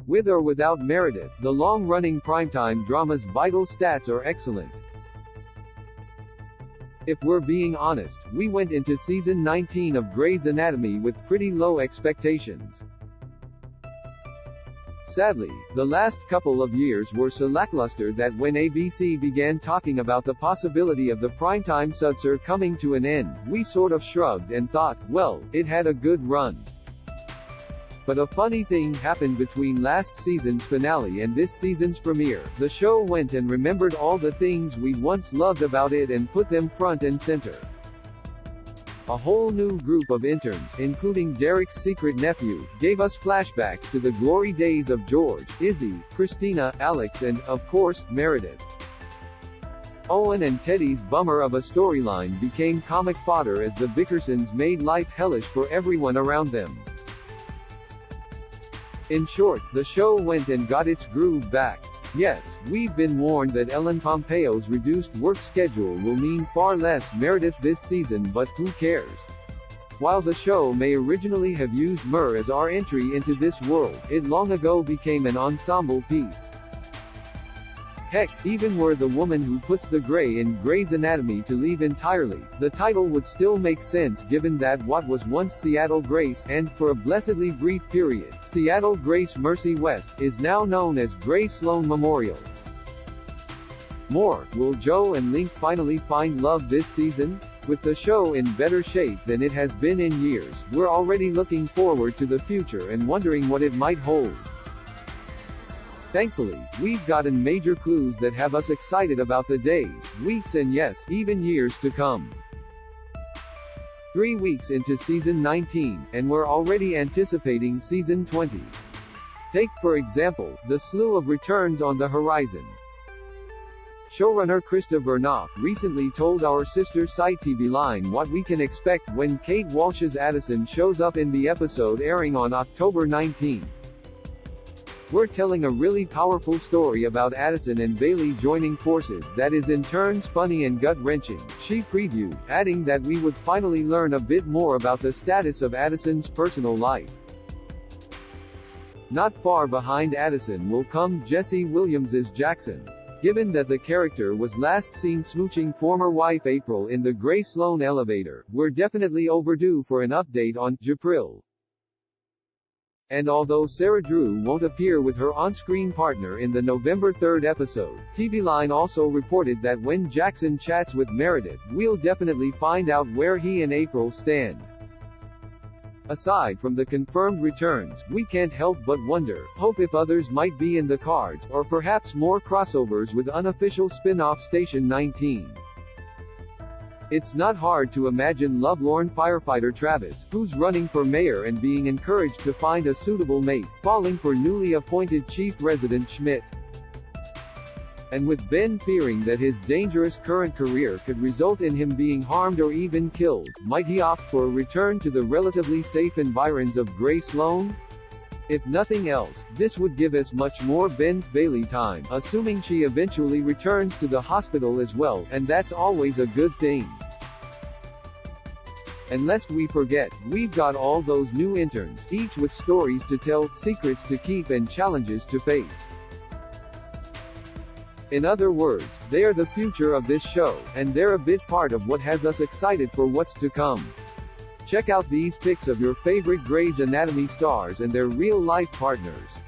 With or without Meredith, the long-running primetime drama's vital stats are excellent. If we're being honest, we went into season 19 of Grey's Anatomy with pretty low expectations. Sadly, the last couple of years were so lackluster that when ABC began talking about the possibility of the primetime sudser coming to an end, we sort of shrugged and thought, well, it had a good run. But a funny thing happened between last season's finale and this season's premiere. The show went and remembered all the things we'd once loved about it and put them front and center. A whole new group of interns, including Derek's secret nephew, gave us flashbacks to the glory days of George, Izzy, Christina, Alex and, of course, Meredith. Owen and Teddy's bummer of a storyline became comic fodder as the Bickersons made life hellish for everyone around them. In short, the show went and got its groove back. Yes, we've been warned that Ellen Pompeo's reduced work schedule will mean far less Meredith this season, but who cares? While the show may originally have used Mur as our entry into this world, it long ago became an ensemble piece. Heck, even were the woman who puts the Grey in Grey's Anatomy to leave entirely, the title would still make sense given that what was once Seattle Grace, and, for a blessedly brief period, Seattle Grace Mercy West, is now known as Grey Sloan Memorial. More, will Joe and Link finally find love this season? With the show in better shape than it has been in years, we're already looking forward to the future and wondering what it might hold. Thankfully, we've gotten major clues that have us excited about the days, weeks and yes, even years to come. 3 weeks into season 19, and we're already anticipating season 20. Take, for example, the slew of returns on the horizon. Showrunner Krista Vernoff recently told our sister site TV Line what we can expect when Kate Walsh's Addison shows up in the episode airing on October 19. We're telling a really powerful story about Addison and Bailey joining forces that is in turns funny and gut-wrenching, she previewed, adding that we would finally learn a bit more about the status of Addison's personal life. Not far behind Addison will come Jesse Williams's Jackson. Given that the character was last seen smooching former wife April in the Grey Sloan elevator, we're definitely overdue for an update on Japril. And although Sarah Drew won't appear with her on-screen partner in the November 3rd episode, TV Line also reported that when Jackson chats with Meredith, we'll definitely find out where he and April stand. Aside from the confirmed returns, we can't help but wonder, hope if others might be in the cards, or perhaps more crossovers with unofficial spin-off Station 19. It's not hard to imagine lovelorn firefighter Travis, who's running for mayor and being encouraged to find a suitable mate, falling for newly appointed chief resident Schmidt. And with Ben fearing that his dangerous current career could result in him being harmed or even killed, might he opt for a return to the relatively safe environs of Grey Sloan? If nothing else, this would give us much more Ben-Bailey time, assuming she eventually returns to the hospital as well, and that's always a good thing. And lest we forget, we've got all those new interns, each with stories to tell, secrets to keep and challenges to face. In other words, they're the future of this show, and they're a bit part of what has us excited for what's to come. Check out these pics of your favorite Grey's Anatomy stars and their real-life partners.